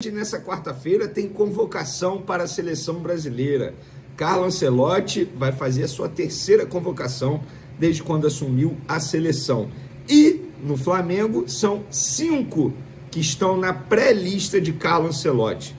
Nessa quarta-feira tem convocação para a seleção brasileira. Carlo Ancelotti vai fazer a sua terceira convocação desde quando assumiu a seleção. E no Flamengo são 5 que estão na pré-lista de Carlo Ancelotti.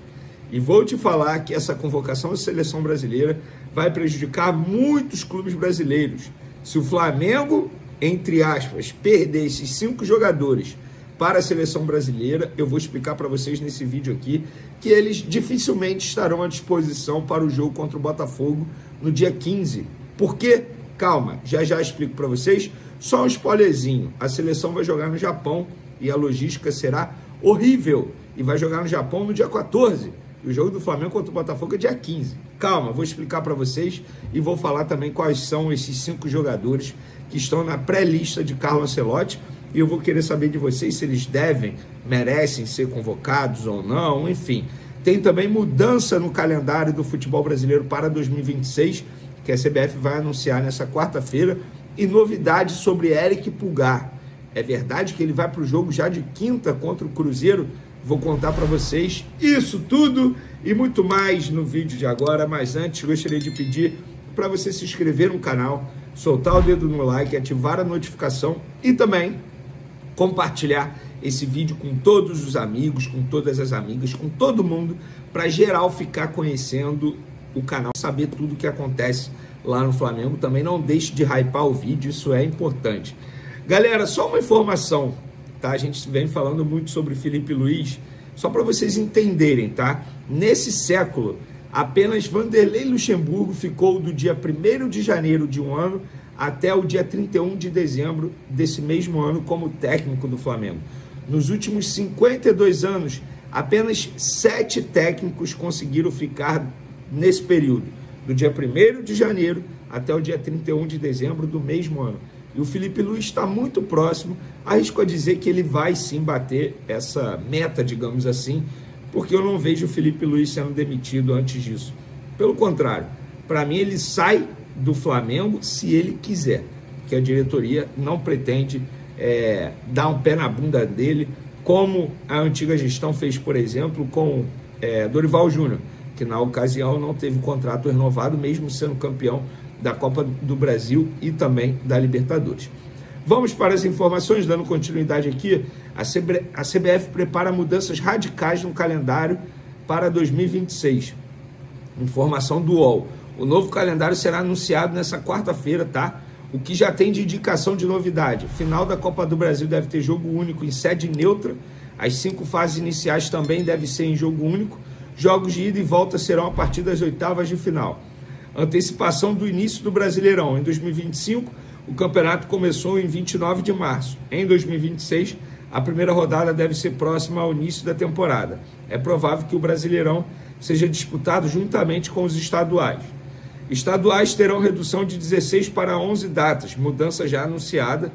E vou te falar que essa convocação da seleção brasileira vai prejudicar muitos clubes brasileiros. Se o Flamengo, entre aspas, perder esses 5 jogadores para a seleção brasileira, eu vou explicar para vocês nesse vídeo aqui que eles dificilmente estarão à disposição para o jogo contra o Botafogo no dia 15. Por quê? Calma, já explico para vocês. Só um spoilerzinho, a seleção vai jogar no Japão e a logística será horrível. E vai jogar no Japão no dia 14. E o jogo do Flamengo contra o Botafogo é dia 15. Calma, vou explicar para vocês e vou falar também quais são esses 5 jogadores que estão na pré-lista de Carlo Ancelotti. E eu vou querer saber de vocês se eles merecem ser convocados ou não, enfim. Tem também mudança no calendário do futebol brasileiro para 2026, que a CBF vai anunciar nessa quarta-feira, e novidades sobre Eric Pulgar. É verdade que ele vai para o jogo já de quinta contra o Cruzeiro? Vou contar para vocês isso tudo e muito mais no vídeo de agora, mas antes gostaria de pedir para você se inscrever no canal, soltar o dedo no like, ativar a notificação e também compartilhar esse vídeo com todos os amigos, com todas as amigas, com todo mundo, para geral ficar conhecendo o canal, saber tudo o que acontece lá no Flamengo. Também não deixe de hypar o vídeo, isso é importante. Galera, só uma informação, tá? A gente vem falando muito sobre Felipe Luiz, só para vocês entenderem, tá? Nesse século, apenas Vanderlei Luxemburgo ficou do dia 1º de janeiro de um ano até o dia 31 de dezembro desse mesmo ano como técnico do Flamengo. Nos últimos 52 anos, apenas 7 técnicos conseguiram ficar nesse período, do dia 1º de janeiro até o dia 31 de dezembro do mesmo ano. E o Felipe Luiz está muito próximo, arrisco a dizer que ele vai sim bater essa meta, digamos assim, porque eu não vejo o Felipe Luiz sendo demitido antes disso. Pelo contrário, para mim ele sai do Flamengo se ele quiser, que a diretoria não pretende dar um pé na bunda dele, como a antiga gestão fez, por exemplo, com Dorival Júnior, que na ocasião não teve contrato renovado, mesmo sendo campeão da Copa do Brasil e também da Libertadores. Vamos para as informações, dando continuidade aqui. A CBF prepara mudanças radicais no calendário para 2026. Informação do UOL. O novo calendário será anunciado nessa quarta-feira, tá? O que já tem de indicação de novidade. Final da Copa do Brasil deve ter jogo único em sede neutra. As 5 fases iniciais também devem ser em jogo único. Jogos de ida e volta serão a partir das oitavas de final. Antecipação do início do Brasileirão. Em 2025, o campeonato começou em 29 de março. Em 2026, a primeira rodada deve ser próxima ao início da temporada. É provável que o Brasileirão seja disputado juntamente com os estaduais. Estaduais terão redução de 16 para 11 datas, mudança já anunciada,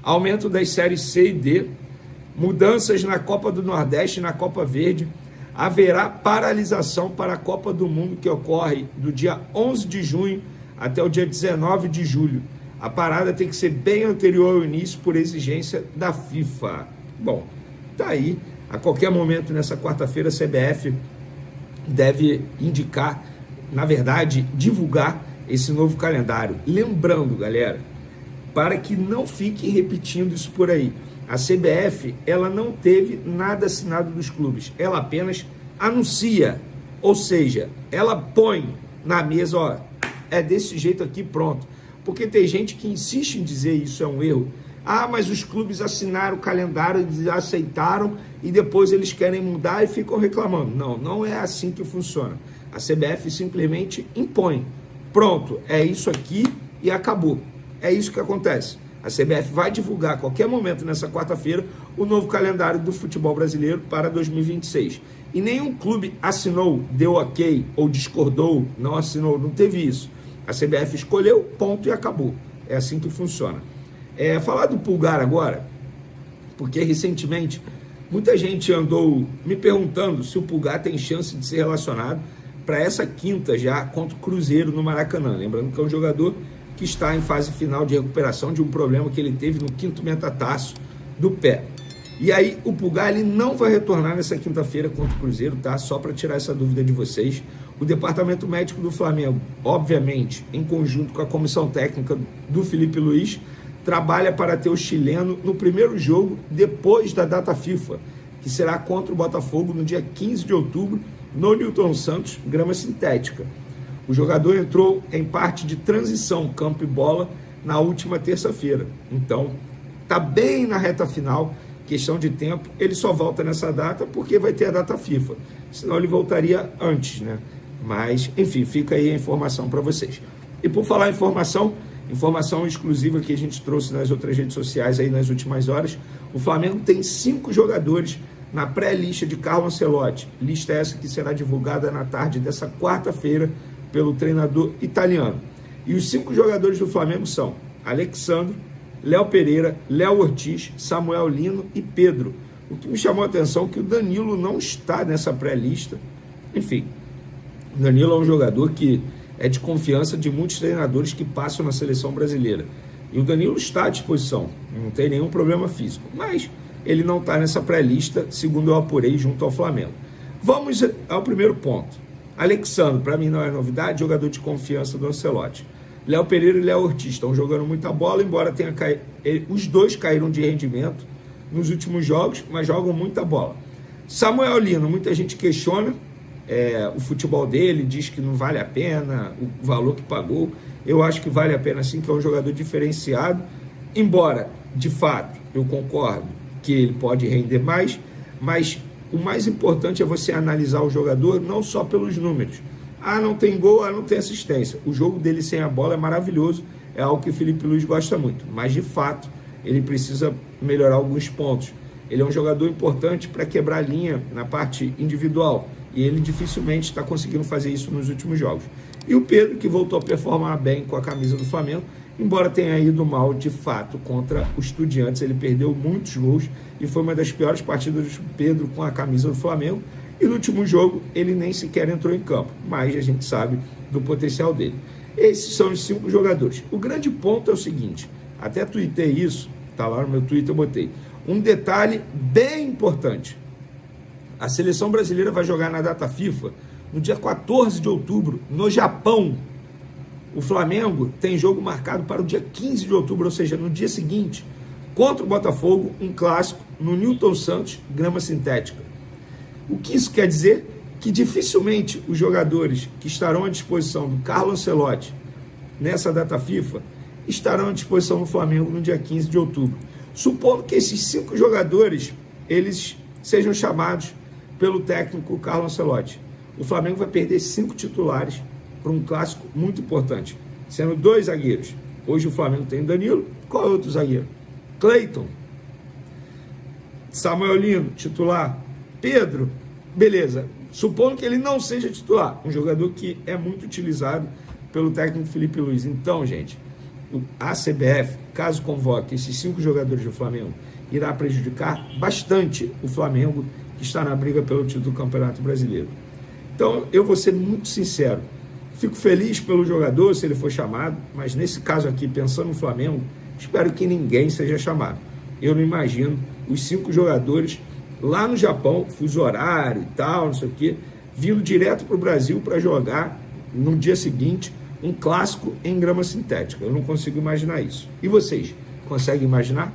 aumento das séries C e D, mudanças na Copa do Nordeste e na Copa Verde, haverá paralisação para a Copa do Mundo, que ocorre do dia 11 de junho até o dia 19 de julho. A parada tem que ser bem anterior ao início por exigência da FIFA. Bom, tá aí, a qualquer momento nessa quarta-feira a CBF deve indicar, na verdade, divulgar esse novo calendário. Lembrando, galera, para que não fiquem repetindo isso por aí, a CBF, ela não teve nada assinado dos clubes, ela apenas anuncia, ou seja, ela põe na mesa, ó, é desse jeito aqui, pronto. Porque tem gente que insiste em dizer isso é um erro. Ah, mas os clubes assinaram o calendário, eles aceitaram e depois eles querem mudar e ficam reclamando. Não, não é assim que funciona. A CBF simplesmente impõe. Pronto, é isso aqui e acabou. É isso que acontece. A CBF vai divulgar a qualquer momento nessa quarta-feira o novo calendário do futebol brasileiro para 2026. E nenhum clube assinou, deu ok ou discordou, não assinou, não teve isso. A CBF escolheu, ponto e acabou. É assim que funciona. Falar do Pulgar agora, porque recentemente muita gente andou me perguntando se o Pulgar tem chance de ser relacionado para essa quinta já contra o Cruzeiro no Maracanã. Lembrando que é um jogador que está em fase final de recuperação de um problema que ele teve no 5º metatarso do pé. E aí o Pulgar ele não vai retornar nessa quinta-feira contra o Cruzeiro, tá? Só para tirar essa dúvida de vocês. O departamento médico do Flamengo, obviamente, em conjunto com a comissão técnica do Felipe Luiz, trabalha para ter o chileno no primeiro jogo depois da data FIFA, que será contra o Botafogo no dia 15 de outubro, no Newton Santos, grama sintética. O jogador entrou em parte de transição campo e bola na última terça-feira. Então, tá bem na reta final, questão de tempo. Ele só volta nessa data porque vai ter a data FIFA. Senão ele voltaria antes, né? Mas, enfim, fica aí a informação para vocês. E por falar em informação exclusiva que a gente trouxe nas outras redes sociais aí nas últimas horas, o Flamengo tem 5 jogadores na pré-lista de Carlo Ancelotti. Lista essa que será divulgada na tarde dessa quarta-feira pelo treinador italiano. E os 5 jogadores do Flamengo são Alexandro, Léo Pereira, Léo Ortiz, Samuel Lino e Pedro. O que me chamou a atenção é que o Danilo não está nessa pré-lista. Enfim, o Danilo é um jogador que é de confiança de muitos treinadores que passam na seleção brasileira. E o Danilo está à disposição, não tem nenhum problema físico. Mas ele não está nessa pré-lista, segundo eu apurei junto ao Flamengo. Vamos ao primeiro ponto. Alexandre, para mim não é novidade, jogador de confiança do Ancelotti. Léo Pereira e Léo Ortiz estão jogando muita bola, embora tenha os dois caíram de rendimento nos últimos jogos, mas jogam muita bola. Samuel Lino, muita gente questiona o futebol dele, diz que não vale a pena o valor que pagou. Eu acho que vale a pena sim, que é um jogador diferenciado, embora, de fato, eu concordo que ele pode render mais, mas o mais importante é você analisar o jogador não só pelos números. Ah, não tem gol, ah, não tem assistência. O jogo dele sem a bola é maravilhoso, é algo que o Felipe Luiz gosta muito, mas de fato ele precisa melhorar alguns pontos. Ele é um jogador importante para quebrar a linha na parte individual, e ele dificilmente está conseguindo fazer isso nos últimos jogos. E o Pedro, que voltou a performar bem com a camisa do Flamengo, embora tenha ido mal de fato contra o Estudiantes, ele perdeu muitos gols e foi uma das piores partidas do Pedro com a camisa do Flamengo. E no último jogo ele nem sequer entrou em campo, mas a gente sabe do potencial dele. Esses são os 5 jogadores. O grande ponto é o seguinte, até tuitei isso, tá lá no meu Twitter, eu botei um detalhe bem importante. A seleção brasileira vai jogar na data FIFA no dia 14 de outubro, no Japão. O Flamengo tem jogo marcado para o dia 15 de outubro, ou seja, no dia seguinte, contra o Botafogo, um clássico no Newton Santos, grama sintética. O que isso quer dizer? Que dificilmente os jogadores que estarão à disposição do Carlo Ancelotti nessa data FIFA estarão à disposição do Flamengo no dia 15 de outubro. Supondo que esses 5 jogadores eles sejam chamados pelo técnico Carlo Ancelotti, o Flamengo vai perder 5 titulares para um clássico muito importante, sendo 2 zagueiros. Hoje o Flamengo tem Danilo, qual é o outro zagueiro? Cleiton, Samuel Lino, titular, Pedro, beleza. Supondo que ele não seja titular, um jogador que é muito utilizado pelo técnico Felipe Luiz. Então, gente, a CBF, caso convoque esses 5 jogadores do Flamengo, irá prejudicar bastante o Flamengo, que está na briga pelo título do Campeonato Brasileiro. Então, eu vou ser muito sincero, fico feliz pelo jogador se ele for chamado, mas nesse caso aqui, pensando no Flamengo, espero que ninguém seja chamado. Eu não imagino os 5 jogadores lá no Japão, fuso horário e tal, não sei o quê, vindo direto para o Brasil para jogar no dia seguinte um clássico em grama sintética. Eu não consigo imaginar isso. E vocês, conseguem imaginar?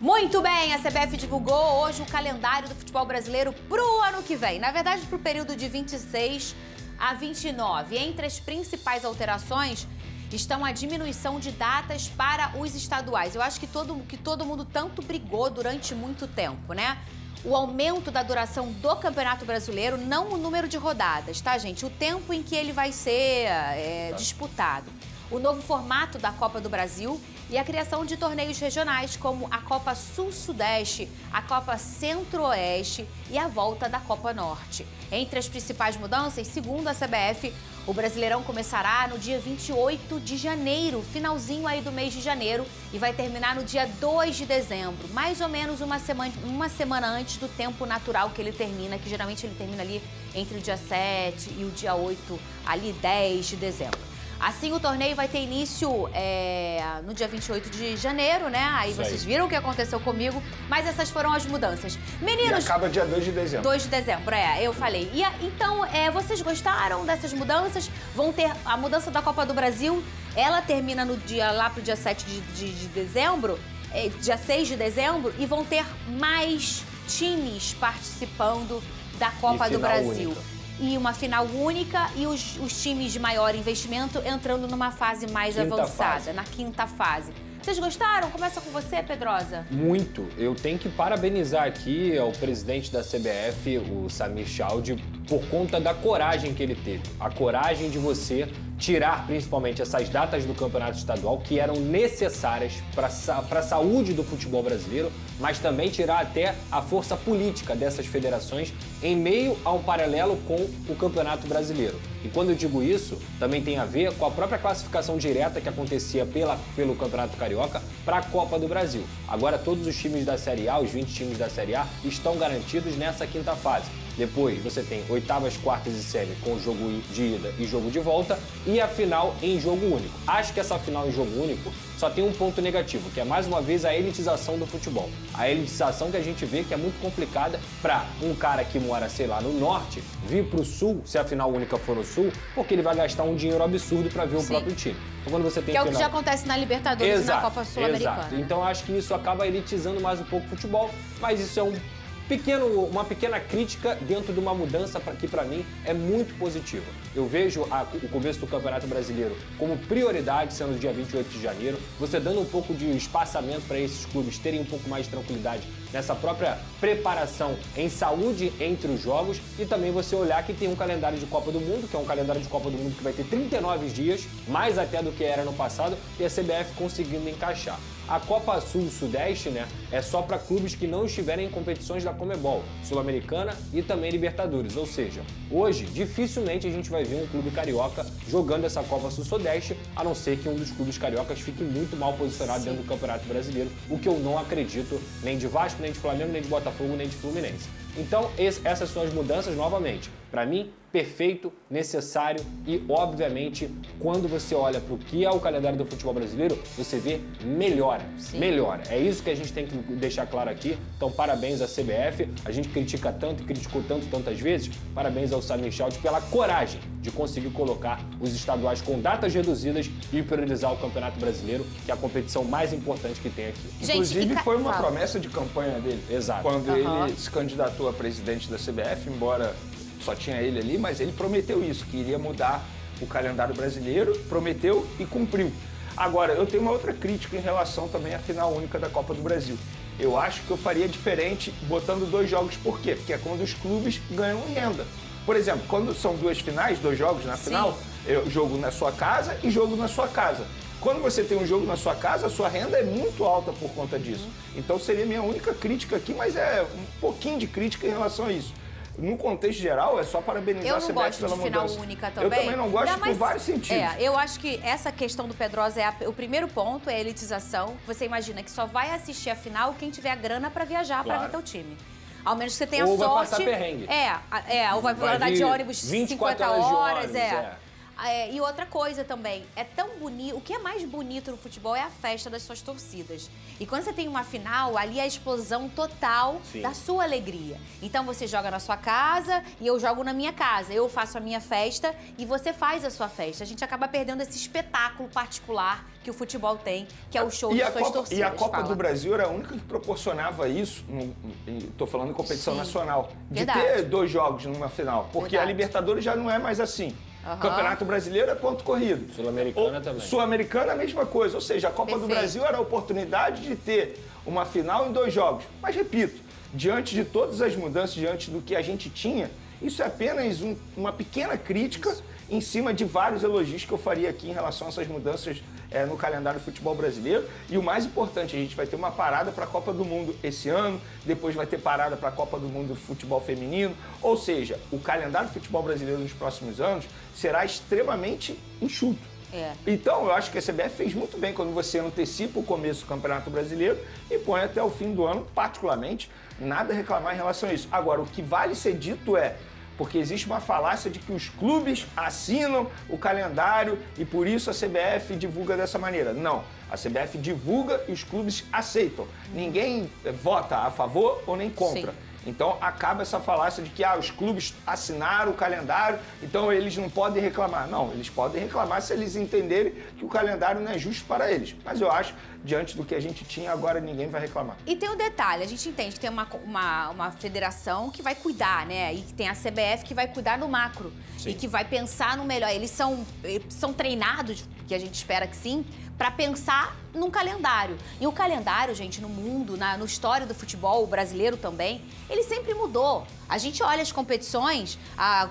Muito bem, a CBF divulgou hoje o calendário do futebol brasileiro para o ano que vem. Na verdade, para o período de 26 a 29. Entre as principais alterações estão a diminuição de datas para os estaduais. Eu acho que todo mundo tanto brigou durante muito tempo, né? O aumento da duração do Campeonato Brasileiro, não o número de rodadas, tá, gente? O tempo em que ele vai ser disputado. O novo formato da Copa do Brasil e a criação de torneios regionais como a Copa Sul-Sudeste, a Copa Centro-Oeste e a volta da Copa Norte. Entre as principais mudanças, segundo a CBF, o Brasileirão começará no dia 28 de janeiro, finalzinho aí do mês de janeiro, e vai terminar no dia 2 de dezembro, mais ou menos uma semana antes do tempo natural que ele termina, que geralmente ele termina ali entre o dia 7 e o dia 8, ali 10 de dezembro. Assim, o torneio vai ter início no dia 28 de janeiro, né? Aí vocês viram o que aconteceu comigo, mas essas foram as mudanças. Meninos... E acaba dia 2 de dezembro. 2 de dezembro, eu falei. Então, vocês gostaram dessas mudanças? Vão ter a mudança da Copa do Brasil, ela termina lá pro dia 7 de dezembro, dia 6 de dezembro, e vão ter mais times participando da Copa do Brasil. E uma final única e os times de maior investimento entrando numa fase mais avançada, na quinta fase. Vocês gostaram? Começa com você, Pedrosa. Muito. Eu tenho que parabenizar aqui ao presidente da CBF, o Samir Chowdhury, por conta da coragem que ele teve. A coragem de você tirar principalmente essas datas do campeonato estadual que eram necessárias para a saúde do futebol brasileiro, mas também tirar até a força política dessas federações em meio a um paralelo com o campeonato brasileiro. E quando eu digo isso, também tem a ver com a própria classificação direta que acontecia pelo Campeonato Carioca para a Copa do Brasil. Agora todos os times da Série A, os 20 times da Série A, estão garantidos nessa quinta fase. Depois você tem oitavas, quartas e semi com jogo de ida e jogo de volta e a final em jogo único. Acho que essa final em jogo único só tem um ponto negativo, que é mais uma vez a elitização do futebol. A elitização que a gente vê que é muito complicada para um cara que mora, sei lá, no norte, vir para o sul, se a final única for no sul, porque ele vai gastar um dinheiro absurdo para ver o próprio time. Então, quando você tem que é o que já acontece na Libertadores e na Copa Sul-Americana. Exato. Então acho que isso acaba elitizando mais um pouco o futebol, mas isso é uma pequena crítica dentro de uma mudança que, para mim, é muito positiva. Eu vejo o começo do Campeonato Brasileiro como prioridade, sendo o dia 28 de janeiro, você dando um pouco de espaçamento para esses clubes terem um pouco mais de tranquilidade nessa própria preparação em saúde entre os jogos e também você olhar que tem um calendário de Copa do Mundo, que é um calendário de Copa do Mundo que vai ter 39 dias, mais até do que era no passado, e a CBF conseguindo encaixar. A Copa Sul-Sudeste, né, é só para clubes que não estiverem em competições da Conmebol, Sul-Americana e também Libertadores. Ou seja, hoje dificilmente a gente vai ver um clube carioca jogando essa Copa Sul-Sudeste, a não ser que um dos clubes cariocas fique muito mal posicionado dentro do Campeonato Brasileiro, o que eu não acredito nem de Vasco, nem de Flamengo, nem de Botafogo, nem de Fluminense. Então, essas são as mudanças, novamente, para mim, perfeito, necessário e, obviamente, quando você olha para o que é o calendário do futebol brasileiro, você vê melhora, melhora. É isso que a gente tem que deixar claro aqui. Então, parabéns à CBF. A gente critica tanto e criticou tantas vezes. Parabéns ao Samir Chowdhury pela coragem de conseguir colocar os estaduais com datas reduzidas e priorizar o Campeonato Brasileiro, que é a competição mais importante que tem aqui. Gente, inclusive, foi uma promessa de campanha dele. Exato. Quando ele se candidatou a presidente da CBF, embora só tinha ele ali, mas ele prometeu isso, que iria mudar o calendário brasileiro, prometeu e cumpriu. Agora, eu tenho uma outra crítica em relação também à final única da Copa do Brasil. Eu acho que eu faria diferente botando 2 jogos. Por quê? Porque é quando os clubes ganham renda. Por exemplo, quando são 2 finais, 2 jogos na final, jogo na sua casa e jogo na sua casa. Quando você tem um jogo na sua casa, a sua renda é muito alta por conta disso. Então seria minha única crítica aqui, mas é um pouquinho de crítica em relação a isso. No contexto geral, é só parabenizar a CBF pela mudança. Eu não gosto de final única também. Eu também não gosto por vários sentidos. Eu acho que essa questão do Pedrosa o primeiro ponto é a elitização. Você imagina que só vai assistir a final quem tiver a grana para viajar para ver teu time. Ao menos que você tenha sorte. Ou vai passar perrengue. Ou vai andar de ônibus 50 horas. E outra coisa também, é tão bonito, o que é mais bonito no futebol é a festa das suas torcidas. E quando você tem uma final, ali é a explosão total da sua alegria. Então você joga na sua casa e eu jogo na minha casa. Eu faço a minha festa e você faz a sua festa. A gente acaba perdendo esse espetáculo particular que o futebol tem, que é o show das suas torcidas. E a Copa do Brasil era a única que proporcionava isso, estou falando em competição nacional, de ter 2 jogos numa final. Porque a Libertadores já não é mais assim. Campeonato Brasileiro é ponto corrido. Sul-Americana também. Sul-Americana é a mesma coisa. Ou seja, a Copa do Brasil era a oportunidade de ter uma final em 2 jogos. Mas, repito, diante de todas as mudanças, diante do que a gente tinha, isso é apenas uma pequena crítica em cima de vários elogios que eu faria aqui em relação a essas mudanças no calendário do futebol brasileiro. E o mais importante, a gente vai ter uma parada para a Copa do Mundo esse ano, depois vai ter parada para a Copa do Mundo do futebol feminino. Ou seja, o calendário do futebol brasileiro nos próximos anos será extremamente enxuto. Então, eu acho que a CBF fez muito bem quando você antecipa o começo do Campeonato Brasileiro e põe até o fim do ano, particularmente, nada a reclamar em relação a isso. Agora, o que vale ser dito é, porque existe uma falácia de que os clubes assinam o calendário e por isso a CBF divulga dessa maneira. Não, a CBF divulga e os clubes aceitam. Ninguém vota a favor ou nem contra. Sim. Então acaba essa falácia de que os clubes assinaram o calendário, então eles não podem reclamar. Não, eles podem reclamar se eles entenderem que o calendário não é justo para eles. Mas eu acho, diante do que a gente tinha, agora ninguém vai reclamar. E tem um detalhe, a gente entende que tem uma federação que vai cuidar, né? E que tem a CBF que vai cuidar no macro. Sim. E que vai pensar no melhor. Eles são treinados, que a gente espera que sim, para pensar num calendário. E o calendário, gente, no mundo, no história do futebol brasileiro também, ele sempre mudou. A gente olha as competições,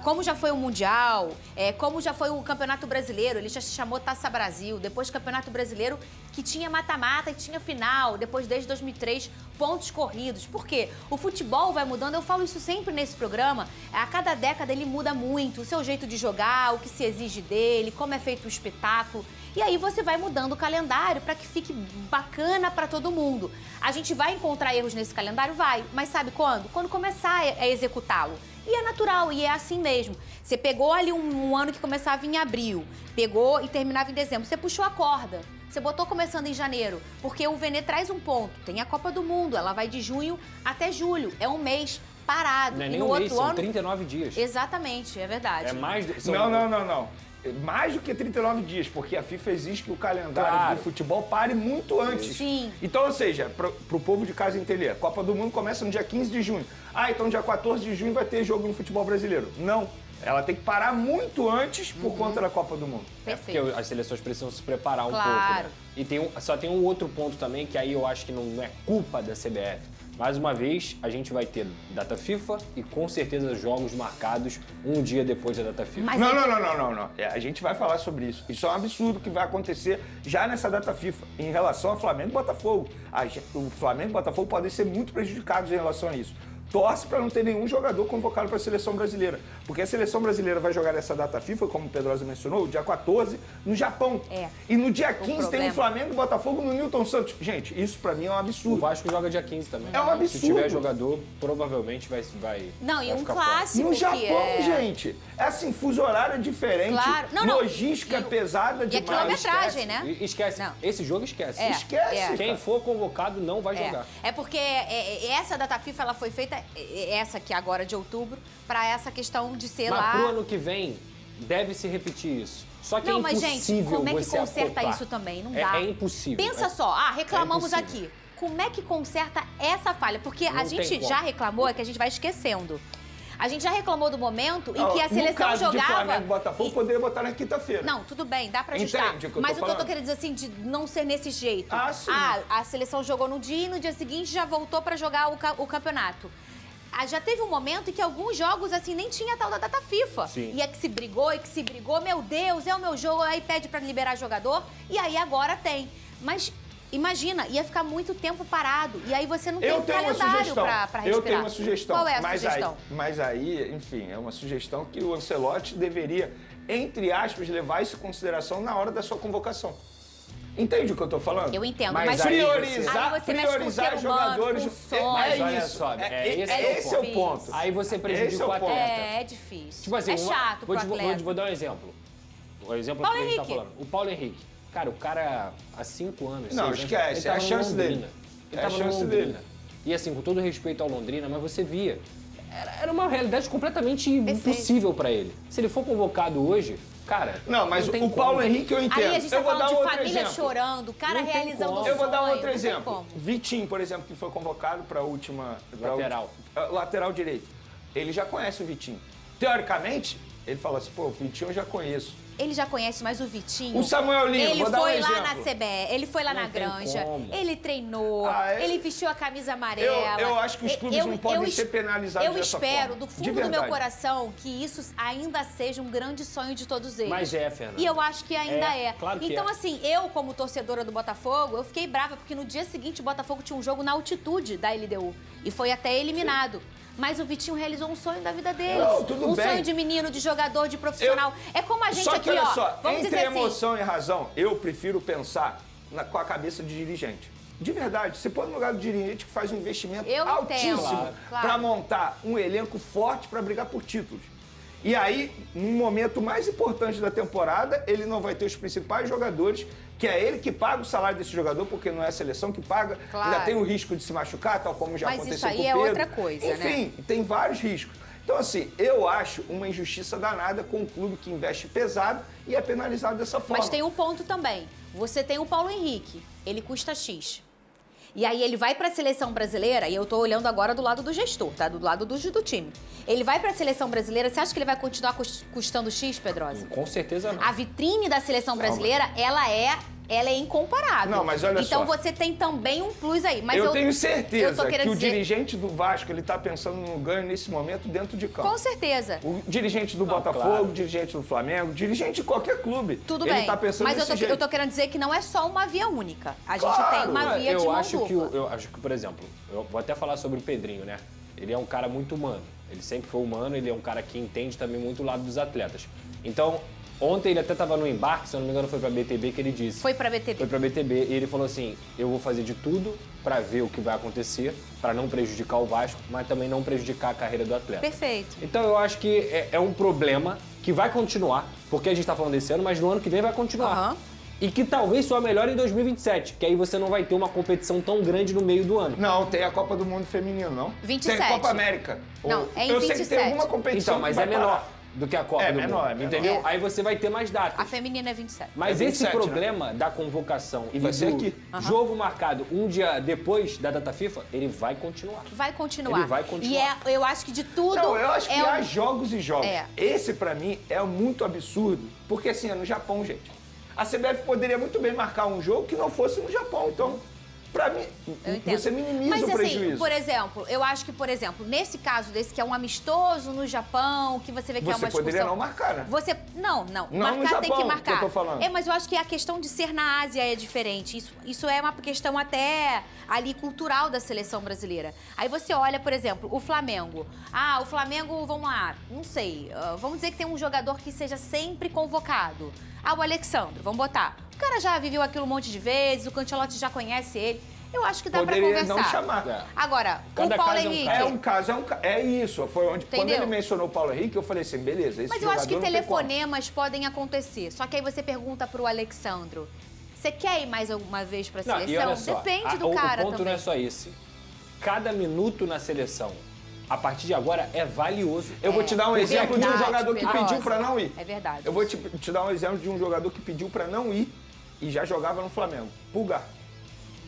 como já foi o Mundial, como já foi o Campeonato Brasileiro, ele já se chamou Taça Brasil, depois Campeonato Brasileiro, que tinha mata-mata e tinha final, depois desde 2003, pontos corridos. Por quê? O futebol vai mudando, eu falo isso sempre nesse programa, a cada década ele muda muito, o seu jeito de jogar, o que se exige dele, como é feito o espetáculo. E aí você vai mudando o calendário para que fique bacana para todo mundo. A gente vai encontrar erros nesse calendário? Vai. Mas sabe quando? Quando começar a executá-lo. E é natural, e é assim mesmo. Você pegou ali um ano que começava em abril, pegou e terminava em dezembro. Você puxou a corda. Você botou começando em janeiro, porque o Vene traz um ponto. Tem a Copa do Mundo, ela vai de junho até julho. É um mês parado. Não é e nem no um outro mês, são ano... 39 dias. Exatamente, é verdade. É mais... Não. Mais do que 39 dias, porque a FIFA exige que o calendário do futebol pare muito antes. Sim. Então, ou seja, pro povo de casa entender, a Copa do Mundo começa no dia 15 de junho. Então dia 14 de junho vai ter jogo no futebol brasileiro. Não. Ela tem que parar muito antes por conta da Copa do Mundo. Perfeito. Porque as seleções precisam se preparar um Claro. pouco, né? E só tem um outro ponto também, que aí eu acho que não é culpa da CBF. Mais uma vez, a gente vai ter data FIFA e com certeza jogos marcados um dia depois da data FIFA. Mas Não. A gente vai falar sobre isso. Isso é um absurdo que vai acontecer já nessa data FIFA. Em relação ao Flamengo e Botafogo. O Flamengo e o Botafogo podem ser muito prejudicados em relação a isso. Torce para não ter nenhum jogador convocado para a seleção brasileira. Porque a seleção brasileira vai jogar essa data FIFA, como o Pedrosa mencionou, dia 14, no Japão. E no dia 15 tem o Flamengo e o Botafogo no Newton Santos. Gente, isso para mim é um absurdo. O Vasco joga dia 15 também. É um absurdo. Se tiver jogador, provavelmente vai Não, e vai um ficar clássico No que Japão, é... gente, é assim, fuso horário é diferente, Claro. Não. logística pesada E a demais. quilometragem, né? fora. Esquece. Não. Esse jogo esquece. Esquece. Quem for convocado não vai jogar. É porque essa data FIFA ela foi feita, essa aqui agora de outubro, para essa questão de ser Mas lá... pro ano que vem, deve se repetir isso. Só que Não, é mas impossível gente, como é que você conserta acoplar. isso também? Não dá. É impossível. Pensa só, reclamamos É impossível. aqui. Como é que conserta essa falha? Porque a Não tem gente como. já reclamou, é que a gente vai esquecendo. A gente já reclamou do momento em que a No seleção caso jogava... de Flamengo e Botafogo, poderia botar na quinta-feira. Não, tudo bem, dá pra ajustar. Entende o que eu tô Mas o que eu tô falando? querendo dizer assim, de não ser nesse jeito. Sim. A seleção jogou no dia e no dia seguinte já voltou pra jogar o campeonato. Já teve um momento em que alguns jogos, assim, nem tinha tal da data FIFA. Sim. E é que se brigou, meu Deus, é o meu jogo, aí pede pra liberar jogador, e aí agora tem. Mas imagina, ia ficar muito tempo parado, e aí você não tem um calendário pra respirar. Eu tenho uma sugestão. Qual é a sugestão? Mas aí, enfim, é uma sugestão que o Ancelotti deveria, entre aspas, levar isso em consideração na hora da sua convocação. Entende o que eu tô falando? Eu entendo, Mas mas aí você mexe com o ser humano, jogadores. com sonhos. Mas olha só, esse é o ponto. Aí você prejudica Esse é o o atleta. ponto. É difícil. Tipo assim, é chato pro atleta. vou dar um exemplo. O exemplo Paulo que a gente tá Henrique. falando. O Paulo Henrique. Cara, o cara há 5 anos. Não, 6 anos, esquece, ele tava é a no chance Londrina. dele. Ele É a tava no chance Londrina. dele. E assim, com todo respeito ao Londrina, mas você via. Era uma realidade completamente impossível pra ele. Se ele for convocado hoje, cara. Não, mas não tem o Paulo como. Henrique eu entendo. Aí a gente eu tá vou dar falando um de outro família exemplo. chorando, o cara Não tem realizando como. o Eu vou dar um sonho, outro não tem exemplo. como. Vitinho, por exemplo, que foi convocado para a última... Lateral. Lateral direito. Ele já conhece o Vitinho. Teoricamente, ele fala assim, pô, o Vitinho eu já conheço. Ele já conhece mais o Vitinho. O Samuel Lino, ele vou dar um foi lá exemplo. na CBE, ele foi lá Não na tem Granja, como. ele treinou, ele vestiu a camisa amarela. Eu acho que os clubes não podem ser penalizados Eu dessa espero, forma. do De fundo do meu verdade. coração, que isso ainda seja um grande sonho de todos eles. Mas é, Fernanda. E eu acho que ainda é. Claro que então, é. assim, eu, como torcedora do Botafogo, eu fiquei brava, porque no dia seguinte o Botafogo tinha um jogo na altitude da LDU. E foi até eliminado. Mas o Vitinho realizou um sonho da vida dele. Não, tudo um bem. sonho de menino, de jogador, de profissional. É como a gente Só aqui, que olha ó. só, Vamos entre dizer assim. emoção e razão, eu prefiro pensar com a cabeça de dirigente. De verdade, você põe no lugar do dirigente que faz um investimento Eu entendo, altíssimo claro. para montar um elenco forte para brigar por títulos. E aí, no momento mais importante da temporada, ele não vai ter os principais jogadores, que é ele que paga o salário desse jogador, porque não é a seleção que paga. Claro. Ainda tem o risco de se machucar, tal como já aconteceu com o Pedro. Mas isso aí é outra coisa, né? Enfim, tem vários riscos. Então, assim, eu acho uma injustiça danada com um clube que investe pesado e é penalizado dessa forma. Mas tem um ponto também. Você tem o Paulo Henrique, ele custa X. E aí ele vai para a seleção brasileira, e eu tô olhando agora do lado do gestor, tá? Do lado do time. Ele vai para a seleção brasileira, você acha que ele vai continuar custando X, Pedrosa? Com certeza não. A vitrine da seleção brasileira, ela é incomparável. Não, mas olha então só. você tem também um plus aí. Mas eu tenho certeza que o dizer... dirigente do Vasco, ele tá pensando no ganho nesse momento dentro de campo. Com certeza. O dirigente do Botafogo, claro. o dirigente do Flamengo, o dirigente de qualquer clube. Tudo ele bem. Tá pensando mas desse jeito. eu tô querendo dizer que não é só uma via única. A gente Claro. tem uma via de mão dupla. Eu acho que, por exemplo, eu vou até falar sobre o Pedrinho, né? Ele é um cara muito humano. Ele sempre foi humano, ele é um cara que entende também muito o lado dos atletas. Então, ontem ele até estava no embarque, se eu não me engano foi pra BTB que ele disse. Foi pra BTB. Foi pra BTB e ele falou assim, eu vou fazer de tudo pra ver o que vai acontecer, pra não prejudicar o Vasco, mas também não prejudicar a carreira do atleta. Perfeito. Então eu acho que é um problema que vai continuar, porque a gente tá falando desse ano, mas no ano que vem vai continuar. Aham. E que talvez só melhore em 2027, que aí você não vai ter uma competição tão grande no meio do ano. Não, tem a Copa do Mundo Feminino, não? 27. Tem Copa América. Não, é em eu sei que 27. tem alguma competição Então, mas que é vai menor parar. do que a Copa É do menor, Mundo, é menor. entendeu? É. Aí você vai ter mais datas. A feminina é 27. Mas É esse 27, problema da convocação E vai ser aqui. jogo marcado um dia depois da data FIFA, ele vai continuar. Vai continuar. Ele vai continuar. E eu acho que de tudo... Não, eu acho que é há jogos e jogos. É. Esse, pra mim, é muito absurdo, porque assim, é no Japão, gente. A CBF poderia muito bem marcar um jogo que não fosse no Japão. Então, pra mim, Eu entendo. você minimiza Mas, o prejuízo. assim, por exemplo, eu acho que, por exemplo, nesse caso desse que é um amistoso no Japão, que você vê que é uma Você discussão... poderia não marcar, né? Você... Não. Não no Marcar tem Japão, que que marcar. eu tô falando. É, mas eu acho que a questão de ser na Ásia é diferente. Isso é uma questão até ali cultural da seleção brasileira. Aí você olha, por exemplo, o Flamengo. Ah, o Flamengo, vamos lá, não sei. Vamos dizer que tem um jogador que seja sempre convocado. Ah, o Alexandre, vamos botar. O cara já viveu aquilo um monte de vezes, o Cancelotti já conhece ele. Eu acho que dá pra Poderia conversar. não chamar. É. Agora, Cada o Paulo caso é um Henrique... caso. É isso. Foi onde, quando Entendeu? ele mencionou o Paulo Henrique, eu falei assim, beleza, esse Mas eu acho que jogador não tem como. telefonemas podem acontecer. Só que aí você pergunta pro Alexandro, você quer ir mais alguma vez pra Não, seleção? e olha só, Depende do cara o ponto também. não é só esse. Cada minuto na seleção, a partir de agora, é valioso. Eu vou te dar um É exemplo de um verdade, jogador que Pedrosa. pediu pra não ir. É verdade. Eu vou te dar um exemplo de um jogador que pediu pra não ir e já jogava no Flamengo. Pulgar.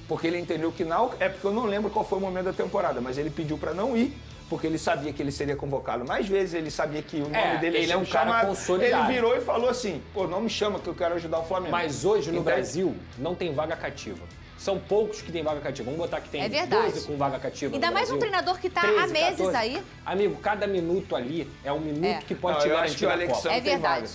Porque ele entendeu que não... É porque eu não lembro qual foi o momento da temporada, mas ele pediu pra não ir, porque ele sabia que ele seria convocado mais vezes, ele sabia que o nome dele ia ele ser é um cara chamado. consolidado. Ele virou e falou assim, pô, não me chama que eu quero ajudar o Flamengo. Mas hoje, no Entende? Brasil, não tem vaga cativa. São poucos que tem vaga cativa. Vamos botar que tem É verdade. 12 com vaga cativa Ainda no mais um Brasil. treinador que tá 13, há meses 14. aí. Amigo, cada minuto ali é um minuto É. que pode Não, te eu acho garantir que o na Alexandre Copa. É tem verdade.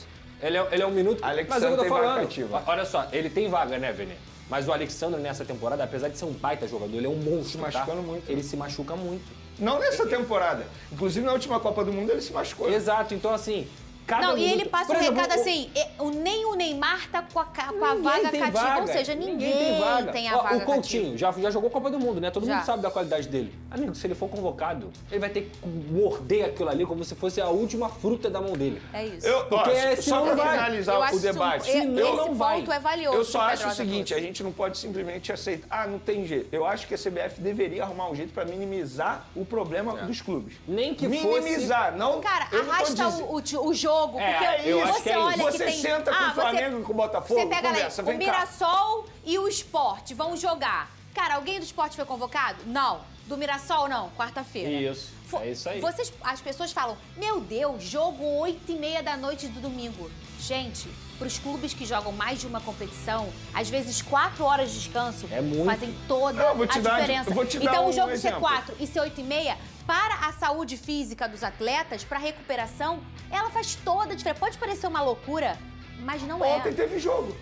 vaga. Ele é um minuto... Alexandre Mas é o que eu tem tô vaga falando. cativa. Olha só, ele tem vaga, né, Vene? Mas o Alexandre, nessa temporada, apesar de ser um baita jogador, ele é um monstro, Se machucando tá? muito. Ele se machuca muito. Não nessa temporada. Inclusive na última Copa do Mundo ele se machucou. Exato, então assim... Cada Não, minuto... e ele passa Por um exemplo, recado assim, nem o Neymar tá com a vaga tem cativa, vaga. ou seja, ninguém tem vaga. tem a Ó, vaga o Coutinho já jogou Copa do Mundo, né? Todo Já. mundo sabe da qualidade dele. Amigo, se ele for convocado, ele vai ter que morder aquilo ali como se fosse a última fruta da mão dele. É isso. Porque Só senão pra não vai. finalizar Eu o acho debate. esse não vai. ponto é valioso. Eu só que o acho o Pedrosa seguinte, trouxe. a gente não pode simplesmente aceitar, ah, não tem jeito. Eu acho que a CBF deveria arrumar um jeito pra minimizar o problema dos clubes. Nem que minimizar, não. Cara, eu não tô arrasta dizendo- o jogo, É, porque eu acho você que é olha isso. que Você tem... senta com o Flamengo e com o Botafogo, Você pega conversa, ali, o vem cá. Mirassol e o Sport vão jogar. Cara, alguém do Sport foi convocado? Não. Do Mirassol, não. Quarta-feira. Isso, é isso aí. As pessoas falam, meu Deus, jogo 8h30 da noite do domingo. Gente, para os clubes que jogam mais de uma competição, às vezes 4 horas de descanso É muito. fazem toda Eu vou te a dar- diferença. eu vou te dar Então, um o jogo exemplo. ser 4 e ser 8h30, para a saúde física dos atletas, para a recuperação, ela faz toda a diferença. Pode parecer uma loucura, mas não é. Ontem teve jogo.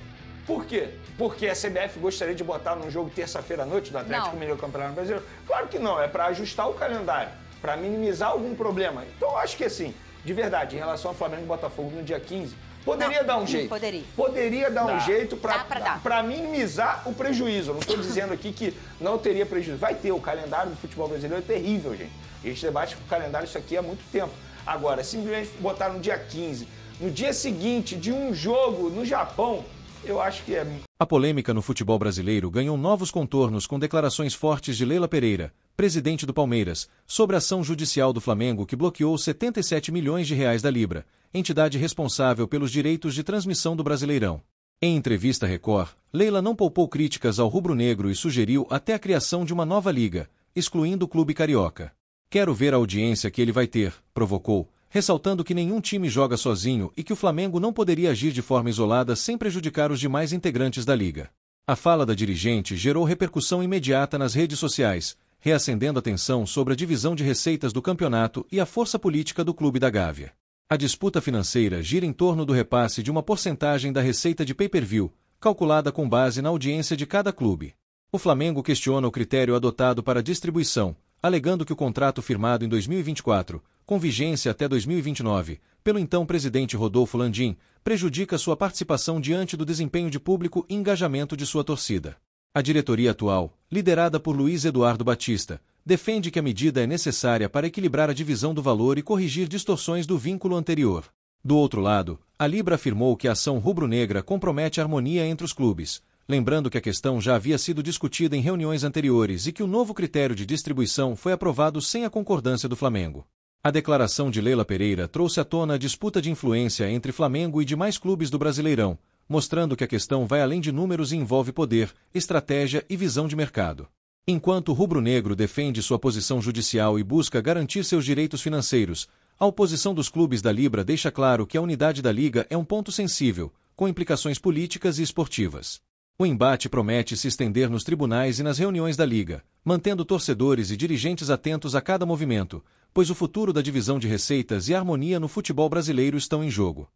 Por quê? Porque a CBF gostaria de botar num jogo terça-feira à noite do Atlético Não. Mineiro Campeonato Brasileiro? Claro que não, é para ajustar o calendário, para minimizar algum problema. Então eu acho que assim, de verdade, em relação ao Flamengo e Botafogo no dia 15, poderia Não, dar um jeito. poderia. Poderia dar um Dá. jeito Dá pra dar. para minimizar o prejuízo. Eu não estou dizendo aqui que não teria prejuízo. Vai ter, o calendário do futebol brasileiro é terrível, gente. A gente debate com o calendário isso aqui há muito tempo. Agora, simplesmente botar no dia 15, no dia seguinte de um jogo no Japão, eu acho que é... A polêmica no futebol brasileiro ganhou novos contornos com declarações fortes de Leila Pereira, presidente do Palmeiras, sobre a ação judicial do Flamengo que bloqueou 77 milhões de reais da Libra, entidade responsável pelos direitos de transmissão do Brasileirão. Em entrevista à Record, Leila não poupou críticas ao rubro-negro e sugeriu até a criação de uma nova liga, excluindo o clube carioca. Quero ver a audiência que ele vai ter, provocou, ressaltando que nenhum time joga sozinho e que o Flamengo não poderia agir de forma isolada sem prejudicar os demais integrantes da liga. A fala da dirigente gerou repercussão imediata nas redes sociais, reacendendo a tensão sobre a divisão de receitas do campeonato e a força política do Clube da Gávea. A disputa financeira gira em torno do repasse de uma porcentagem da receita de pay-per-view, calculada com base na audiência de cada clube. O Flamengo questiona o critério adotado para a distribuição, alegando que o contrato firmado em 2024, com vigência até 2029, pelo então presidente Rodolfo Landim, prejudica sua participação diante do desempenho de público e engajamento de sua torcida. A diretoria atual, liderada por Luiz Eduardo Batista, defende que a medida é necessária para equilibrar a divisão do valor e corrigir distorções do vínculo anterior. Do outro lado, a Libra afirmou que a ação rubro-negra compromete a harmonia entre os clubes, lembrando que a questão já havia sido discutida em reuniões anteriores e que o novo critério de distribuição foi aprovado sem a concordância do Flamengo. A declaração de Leila Pereira trouxe à tona a disputa de influência entre Flamengo e demais clubes do Brasileirão, mostrando que a questão vai além de números e envolve poder, estratégia e visão de mercado. Enquanto o rubro-negro defende sua posição judicial e busca garantir seus direitos financeiros, a oposição dos clubes da Libra deixa claro que a unidade da Liga é um ponto sensível, com implicações políticas e esportivas. O embate promete se estender nos tribunais e nas reuniões da Liga, mantendo torcedores e dirigentes atentos a cada movimento, pois o futuro da divisão de receitas e a harmonia no futebol brasileiro estão em jogo.